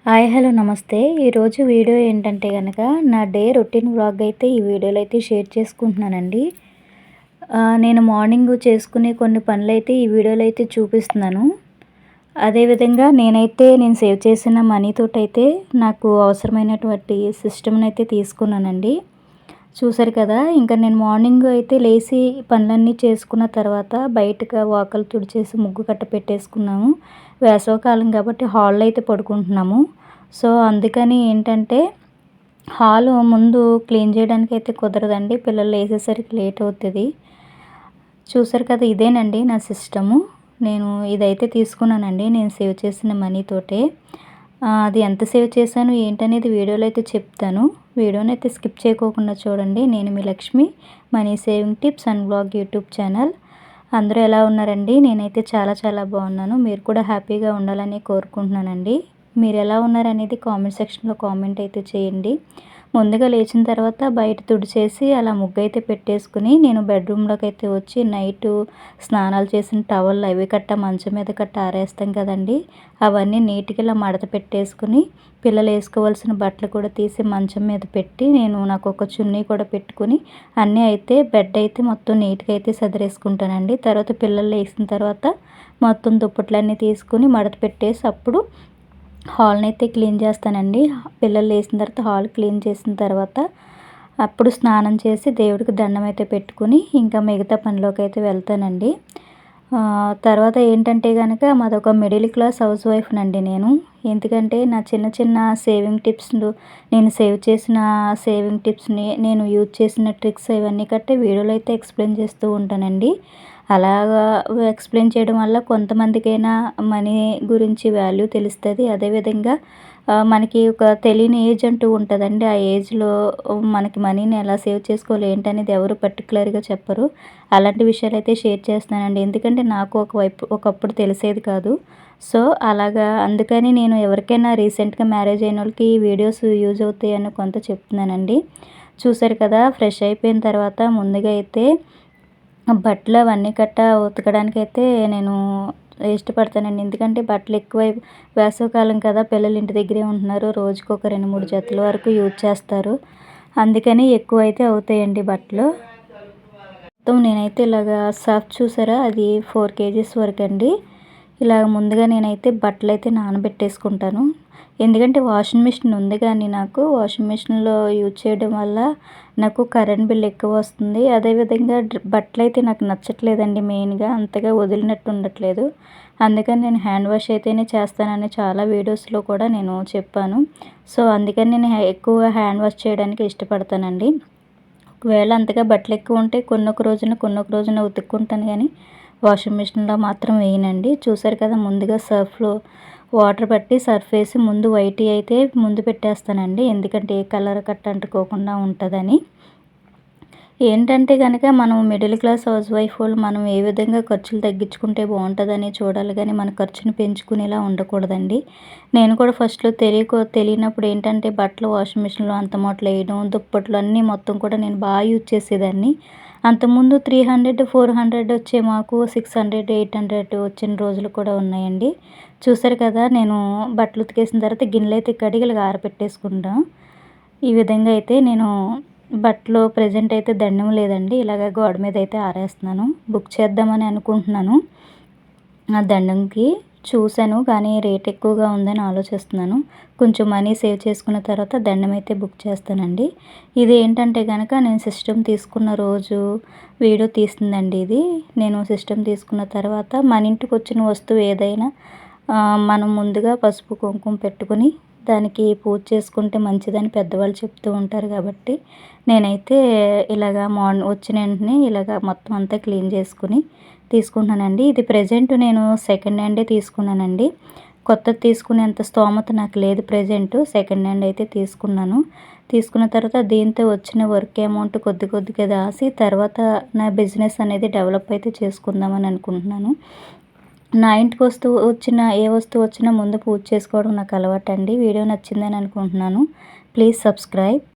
Hi hello నమస్తే. ఈరోజు video ఏంటంటే గనక నా డే రొటీన్ వ్లాగ్ అయితే ఈ వీడియోలో అయితే షేర్ చేసుకుంటున్నానండి. నేను మార్నింగ్ చేసుకునే కొన్ని పనులైతే ఈ వీడియోలో అయితే చూపిస్తున్నాను. అదేవిధంగా నేను సేవ్ చేసిన మనీతోటైతే నాకు అవసరమైనటువంటి సిస్టమ్‌ని అయితే తీసుకున్నానండి. చూసారు కదా! ఇంకా నేను మార్నింగ్ అయితే లేసి పనులన్నీ చేసుకున్న తర్వాత బయటగా వాకిలి తుడిచేసి ముగ్గు కట్ట పెట్టేసుకున్నాము. వేసవికాలం కాబట్టి హాల్‌లో అయితే పడుకుంటున్నాము. సో, అందుకని ఏంటంటే హాలు ముందు క్లీన్ చేయడానికైతే కుదరదండి. పిల్లలు లేసేసరికి లేట్ అవుతది. చూసారు కదా! ఇదేనండి నా సిస్టము. నేను ఇదైతే తీసుకున్నానండి. నేను సేవ్ చేసిన మనీతోటే. అది ఎంత సేవ్ చేశాను ఏంటనేది వీడియోలో అయితే చెప్తాను. వీడియోనైతే స్కిప్ చేయకోకుండా చూడండి. నేను మీ Lakshmi. Money saving tips and vlog YouTube channel. అందరూ ఎలా ఉన్నారండి? నేనైతే చాలా చాలా బాగున్నాను. మీరు కూడా హ్యాపీగా ఉండాలని కోరుకుంటున్నానండి. మీరు ఎలా ఉన్నారనేది కామెంట్ సెక్షన్‌లో కామెంట్ అయితే చేయండి. ముందుగా లేచిన తర్వాత బయట తుడిచేసి అలా ముగ్గైతే పెట్టేసుకుని నేను బెడ్రూమ్‌లోకి అయితే వచ్చి నైటు స్నానాలు చేసిన టవల్ అవి కట్ట మంచం మీద కట్ట ఆరేస్తాం కదండీ! అవన్నీ నీట్‌గా ఇలా మడత పెట్టేసుకుని పిల్లలు వేసుకోవాల్సిన బట్టలు కూడా తీసి మంచం మీద పెట్టి నాకు ఒక చున్నీ కూడా పెట్టుకుని అన్నీ అయితే బెడ్ అయితే మొత్తం నీట్‌గా అయితే సదిరేసుకుంటానండి. తర్వాత పిల్లలు లేసిన తర్వాత మొత్తం దుప్పట్లన్నీ తీసుకుని మడత పెట్టేసి అప్పుడు హాల్‌నైతే క్లీన్ చేస్తానండి. పిల్లలు లేసిన తర్వాత హాల్ క్లీన్ చేసిన తర్వాత అప్పుడు స్నానం చేసి దేవుడికి దండం అయితే పెట్టుకుని ఇంకా మిగతా పనిలోకైతే వెళ్తానండి. తర్వాత ఏంటంటే గనక మాదొక మిడిల్ క్లాస్ హౌస్ వైఫ్‌నండి నేను. ఎందుకంటే నా చిన్న చిన్న సేవింగ్ టిప్స్‌లు నేను సేవ్ చేసిన సేవింగ్ టిప్స్‌ని నేను యూజ్ చేసిన ట్రిక్స్ ఇవన్నీ కట్టే వీడియోలో అయితే ఎక్స్‌ప్లెయిన్ చేస్తూ ఉంటానండి. అలాగా ఎక్స్‌ప్లెయిన్ చేయడం వల్ల కొంతమందికైనా మనీ గురించి వాల్యూ తెలుస్తది. అదేవిధంగా మనకి ఒక తెలియని ఏజ్ అంటూ ఉంటదండి. ఆ ఏజ్‌లో మనకి మనీని ఎలా సేవ్ చేసుకోవాలి ఏంటనేది ఎవరు పర్టిక్యులర్‌గా చెప్పరు. అలాంటి విషయాలైతే షేర్ చేస్తున్నానండి. ఎందుకంటే నాకు ఒకప్పుడు తెలిసేది కాదు. సో, అలాగా అందుకని నేను ఎవరికైనా రీసెంట్‌గా మ్యారేజ్ అయినోళ్ళకి ఈ వీడియోస్ యూజ్ అవుతాయని కొంత చెప్తున్నానండి. చూసారు కదా! ఫ్రెష్ అయిపోయిన తర్వాత ముందుగా అయితే బట్టలు అవన్నీ ఉతకడానికైతే నేను ఇష్టపడతానండి. ఎందుకంటే బట్టలు ఎక్కువై వేసవికాలం కదా! పిల్లలు ఇంటి దగ్గరే ఉంటున్నారు. రోజుకొక 2, 3 జతల వరకు యూజ్ చేస్తారు. అందుకని ఎక్కువైతే అవుతాయండి బట్టలు. మొత్తం నేనైతే ఇలాగా సర్ఫ్ చూసారా? అది 4 కేజీస్ వరకండి. ఇలాగ ముందుగా నేనైతే బట్టలైతే నానబెట్టేసుకుంటాను. ఎందుకంటే వాషింగ్ మిషన్ ఉంది కానీ నాకు వాషింగ్ మిషన్‌లో యూజ్ చేయడం వల్ల నాకు కరెంట్ బిల్ ఎక్కువ వస్తుంది. అదేవిధంగా బట్టలైతే నాకు నచ్చట్లేదండి మెయిన్‌గా. అంతగా వదిలినట్టు ఉండట్లేదు. అందుకని నేను హ్యాండ్ వాష్ అయితేనే చేస్తానని చాలా వీడియోస్‌లో కూడా నేను చెప్పాను. సో, అందుకని నేను ఎక్కువగా హ్యాండ్ వాష్ చేయడానికి ఇష్టపడతానండి. ఒకవేళ అంతగా బట్టలు ఎక్కువ ఉంటే కొన్నొక రోజున ఉతుక్కుంటాను కానీ వాషింగ్ మిషన్‌లో మాత్రం వేయనండి. చూసారు కదా! ముందుగా సర్ఫ్‌లో వాటర్ పట్టి సర్ఫ్ వేసి ముందు వైట్‌యి అయితే ముందు పెట్టేస్తానండి. ఎందుకంటే ఏ కలర్ కట్ట అంటుకోకుండా ఉంటదని. ఏంటంటే గనక మనం మిడిల్ క్లాస్ హౌస్ వైఫోళ్ళు మనం ఏ విధంగా ఖర్చులు తగ్గించుకుంటే బాగుంటుందని చూడాలి కానీ మన ఖర్చుని పెంచుకునేలా ఉండకూడదండి. నేను కూడా ఫస్ట్‌లో తెలియనప్పుడు ఏంటంటే బట్టలు వాషింగ్ మిషన్‌లో అంత మూటలు వేయడం, దుప్పట్లు అన్నీ మొత్తం కూడా నేను బాగా యూజ్ చేసేదాన్ని. అంతకుముందు 300, 400 వచ్చే మాకు 600, 800 వచ్చిన రోజులు కూడా ఉన్నాయండి. చూసారు కదా! నేను బట్టలు ఉతికేసిన తర్వాత గిన్నెలైతే కడిగి ఇలాగ ఆరబెట్టేసుకుంటా. ఈ విధంగా అయితే నేను బట్టలు ప్రెజెంట్ అయితే దండం లేదండి. ఇలాగ గోడ మీద అయితే ఆరేస్తున్నాను. బుక్ చేద్దామని అనుకుంటున్నాను. ఆ దండంకి చూసాను కానీ రేట్ ఎక్కువగా ఉందని ఆలోచిస్తున్నాను. కొంచెం మనీ సేవ్ చేసుకున్న తర్వాత దండం అయితే బుక్ చేస్తానండి. ఇది ఏంటంటే గనక నేను సిస్టమ్ తీసుకున్న రోజు వీడియో తీస్తుందండి ఇది. నేను సిస్టమ్ తీసుకున్న తర్వాత మన ఇంటికి వచ్చిన వస్తువు ఏదైనా మనం ముందుగా పసుపు, కుంకుమ పెట్టుకుని దానికి పూజ చేసుకుంటే మంచిదని పెద్దవాళ్ళు చెప్తూ ఉంటారు కాబట్టి నేనైతే ఇలాగ వచ్చిన వెంటనే ఇలాగ మొత్తం అంతా క్లీన్ చేసుకుని తీసుకుంటున్నానండి. ఇది ప్రెజెంట్ నేను సెకండ్ హ్యాండే తీసుకున్నానండి. కొత్తది తీసుకునేంత స్తోమత నాకు లేదు ప్రెజెంట్. సెకండ్ హ్యాండ్ అయితే తీసుకున్నాను. తీసుకున్న తర్వాత దీంతో వచ్చిన వర్క్ అమౌంట్ కొద్ది కొద్దిగా దాసి తర్వాత నా బిజినెస్ అనేది డెవలప్ అయితే చేసుకుందామని అనుకుంటున్నాను. నా ఇంటికి ఏ వస్తువు వచ్చినా ముందు పూజ చేసుకోవడం నాకు అలవాటండి. వీడియో నచ్చిందని అనుకుంటున్నాను. Please subscribe.